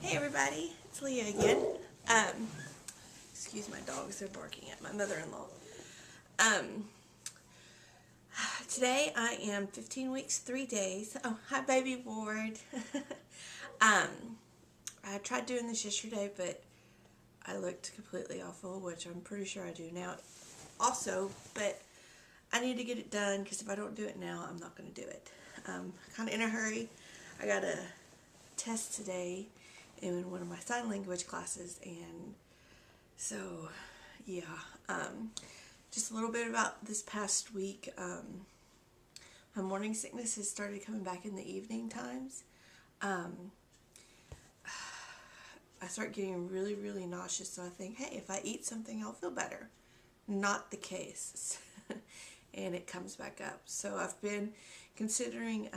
Hey everybody, it's Leah again. Um, Excuse my dogs, they're barking at my mother-in-law. Um, Today I am 15 weeks, 3 days. Oh, hi baby Ward. um, I tried doing this yesterday, but I looked completely awful, which I'm pretty sure I do now also, but I need to get it done because if I don't do it now, I'm not going to do it. Kind of in a hurry. I got a test today in one of my sign language classes, and so yeah, just a little bit about this past week. My morning sickness has started coming back in the evening times. I start getting really, really nauseous, so I think, hey, if I eat something, I'll feel better. Not the case. And it comes back up. So I've been considering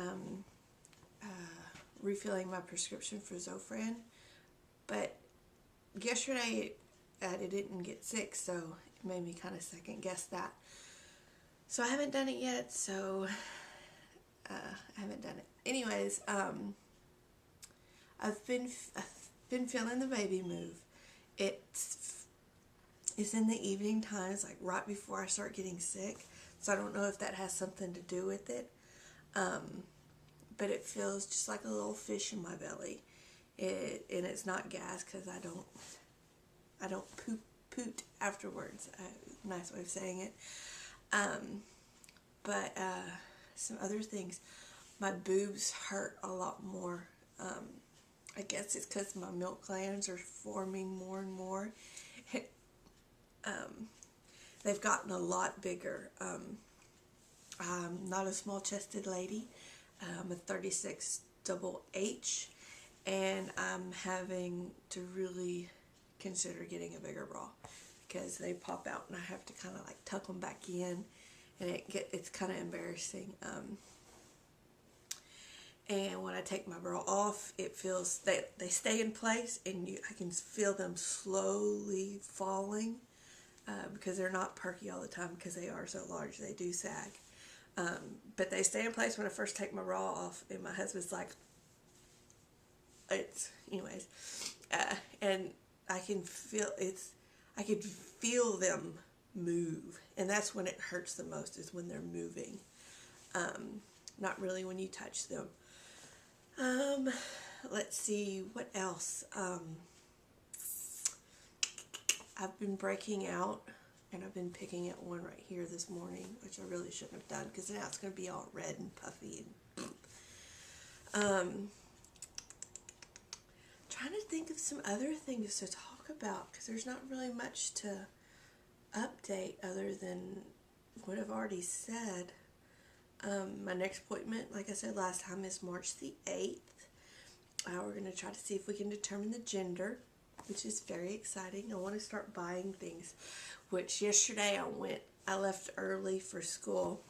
refilling my prescription for Zofran, but yesterday I didn't get sick, so it made me kind of second guess that. So I haven't done it yet, so I haven't done it. Anyways, I've been feeling the baby move. It's in the evening times, like right before I start getting sick. So I don't know if that has something to do with it. But it feels just like a little fish in my belly. And it's not gas because I don't poot afterwards. Nice way of saying it. But some other things. My boobs hurt a lot more. I guess it's because my milk glands are forming more and more. They've gotten a lot bigger. I'm not a small-chested lady. I'm a 36 double H, and I'm having to really consider getting a bigger bra because they pop out and I have to kind of like tuck them back in, and it's kind of embarrassing. And when I take my bra off, it feels they stay in place, and I can feel them slowly falling because they're not perky all the time because they are so large. They do sag. But they stay in place when I first take my bra off, and my husband's like, anyways, and I can feel them move, and that's when it hurts the most, is when they're moving. Not really when you touch them. Let's see, what else? I've been breaking out, and I've been picking at one right here this morning, which I really shouldn't have done because now it's going to be all red and puffy. And trying to think of some other things to talk about because there's not really much to update other than what I've already said. My next appointment, like I said last time, is March the 8th. We're going to try to see if we can determine the gender, which is very exciting. I want to start buying things, which yesterday I left early for school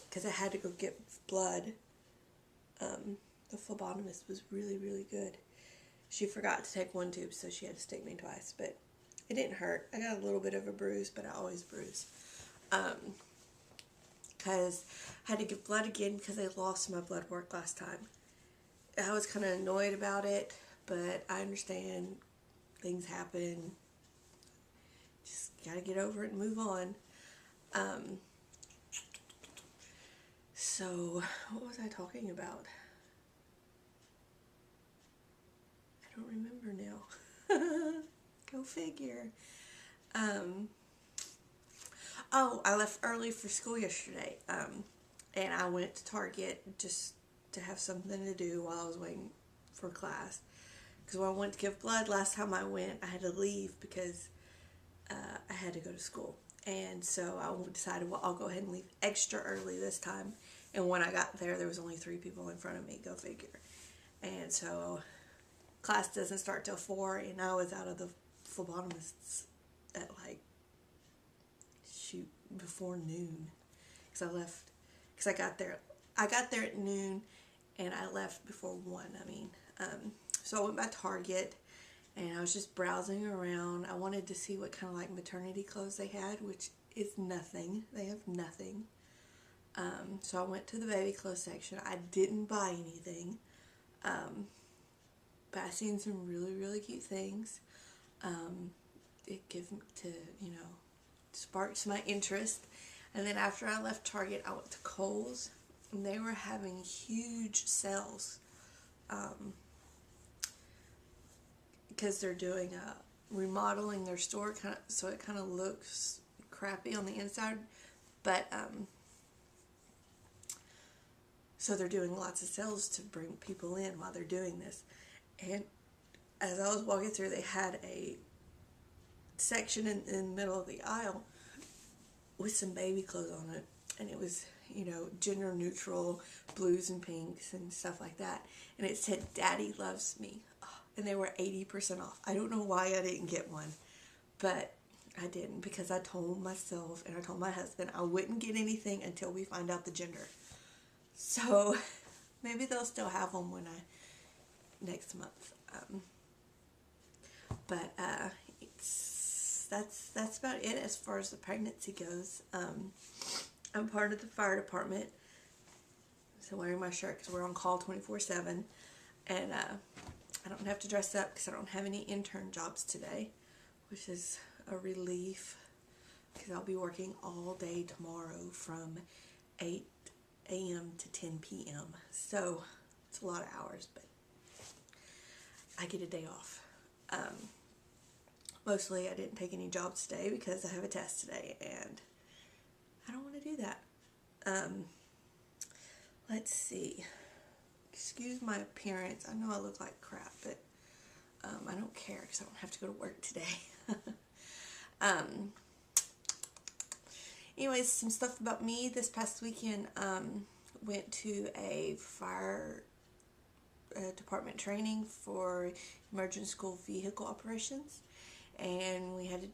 because I had to go get blood. The phlebotomist was really, really good. She forgot to take one tube, so she had to stick me twice, but it didn't hurt. I got a little bit of a bruise, but I always bruise. Because I had to give blood again because I lost my blood work last time. I was kind of annoyed about it, but I understand things happen. Just gotta get over it and move on. So, what was I talking about? I don't remember now. Go figure. Oh, I left early for school yesterday, and I went to Target just to have something to do while I was waiting for class. Because when I went to give blood last time I went, I had to leave because I had to go to school. And so I decided, well, I'll go ahead and leave extra early this time. And when I got there was only 3 people in front of me. Go figure. And so class doesn't start till 4, and I was out of the phlebotomists at before noon. Because I got there at noon, and I left before 1. So I went by Target, and I was just browsing around. I wanted to see what kind of like maternity clothes they had, which is nothing. They have nothing. So I went to the baby clothes section. I didn't buy anything, but I seen some really, really cute things. It gave to, sparked my interest. And then after I left Target, I went to Kohl's, and they were having huge sales, because they're doing a remodeling their store, so it kind of looks crappy on the inside, but so they're doing lots of sales to bring people in while they're doing this. And as I was walking through, they had a section in the middle of the aisle with some baby clothes on it, and it was, gender neutral blues and pinks and stuff like that, and it said "Daddy loves me," and they were 80% off. I don't know why I didn't get one, but I didn't, because I told myself and I told my husband I wouldn't get anything until we find out the gender. So maybe they'll still have them next month. But that's about it as far as the pregnancy goes. I'm part of the fire department, so wearing my shirt because we're on call 24/7, and I don't have to dress up because I don't have any intern jobs today, which is a relief, because I'll be working all day tomorrow from 8 a.m. to 10 p.m. So it's a lot of hours, but I get a day off. Mostly I didn't take any jobs today because I have a test today, and I don't want to do that. Let's see. Excuse my appearance. I know I look like crap, but I don't care because I don't have to go to work today. Anyways, some stuff about me. This past weekend, went to a fire department training for emergency school vehicle operations, and we had to,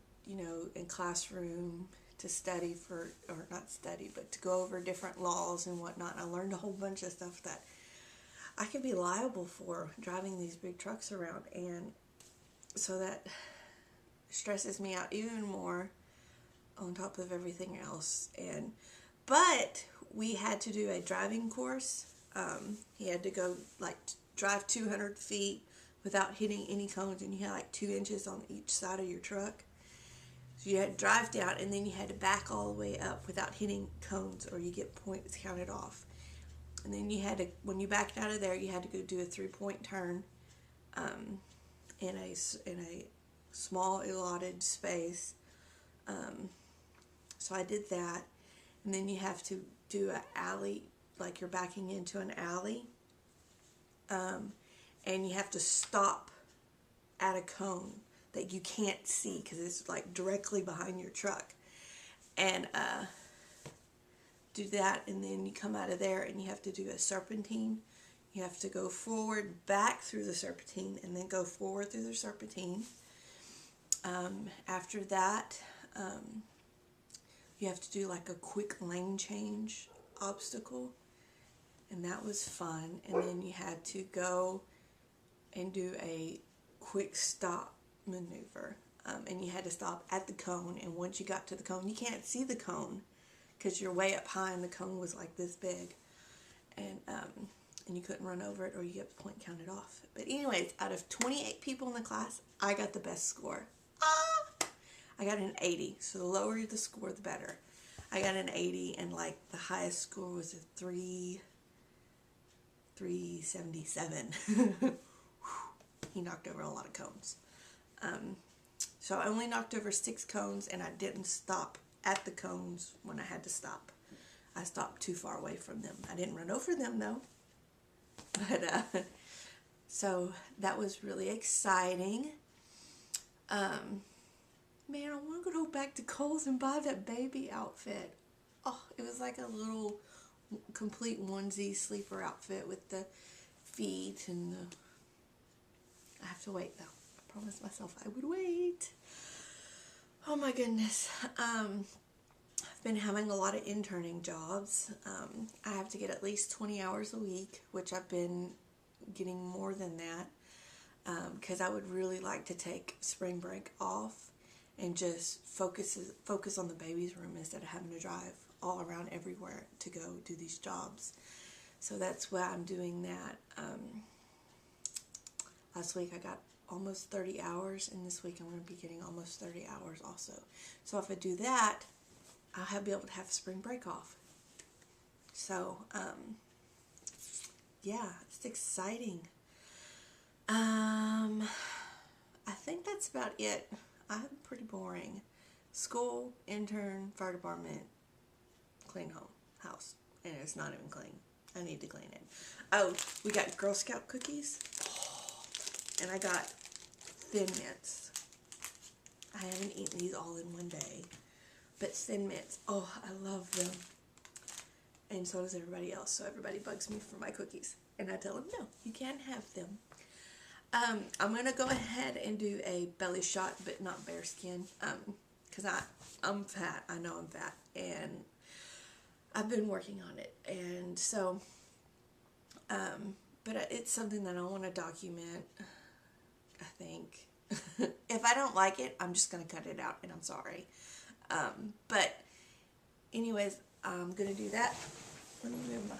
in classroom to study or not study, but to go over different laws and whatnot. And I learned a whole bunch of stuff that I could be liable for driving these big trucks around, and so that stresses me out even more on top of everything else. But we had to do a driving course. He had to go drive 200 feet without hitting any cones, and you had 2 inches on each side of your truck. So you had to drive down, and then you had to back all the way up without hitting cones, or you get points counted off. And then you had to, when you backed out of there, you had to go do a 3-point turn in a small allotted space. So I did that, and then you have to do an alley, like you're backing into an alley, and you have to stop at a cone that you can't see because it's directly behind your truck, and do that, and then you come out of there and you have to do a serpentine. You have to go forward, back through the serpentine, and then go forward through the serpentine. After that, you have to do a quick lane change obstacle, and that was fun. And then you had to go and do a quick stop maneuver, and you had to stop at the cone, and once you got to the cone, you can't see the cone because you're way up high and the cone was this big, and you couldn't run over it or you get the point counted off. But anyways, out of 28 people in the class, I got the best score. I got an 80, so the lower the score, the better. I got an 80, and the highest score was a 377. He knocked over a lot of cones. So I only knocked over 6 cones, and I didn't stop at the cones when I had to stop. I stopped too far away from them. I didn't run over them though. But so that was really exciting. Man, I want to go back to Kohl's and buy that baby outfit. Oh, it was like a little complete onesie sleeper outfit with the feet and the... I have to wait though. I promised myself I would wait. Oh my goodness. I've been having a lot of interning jobs. I have to get at least 20 hours a week, which I've been getting more than that, because I would really like to take spring break off and just focus on the baby's room instead of having to drive all around everywhere to go do these jobs. So that's why I'm doing that. Last week I got almost 30 hours, and this week I'm going to be getting almost 30 hours also. So if I do that, I'll be able to have spring break off. So, yeah, it's exciting. I think that's about it. I'm pretty boring. School, intern, fire department, clean house. And it's not even clean. I need to clean it. Oh, we got Girl Scout cookies. And I got Thin Mints. I haven't eaten these all in one day. But Thin Mints, oh, I love them. And so does everybody else. So everybody bugs me for my cookies. And I tell them, no, you can't have them. I'm going to go ahead and do a belly shot, but not bearskin. Because I'm fat. I know I'm fat. And I've been working on it. And so, but it's something that I want to document, I think. If I don't like it, I'm just going to cut it out, and I'm sorry. But anyways, I'm going to do that. Let me move my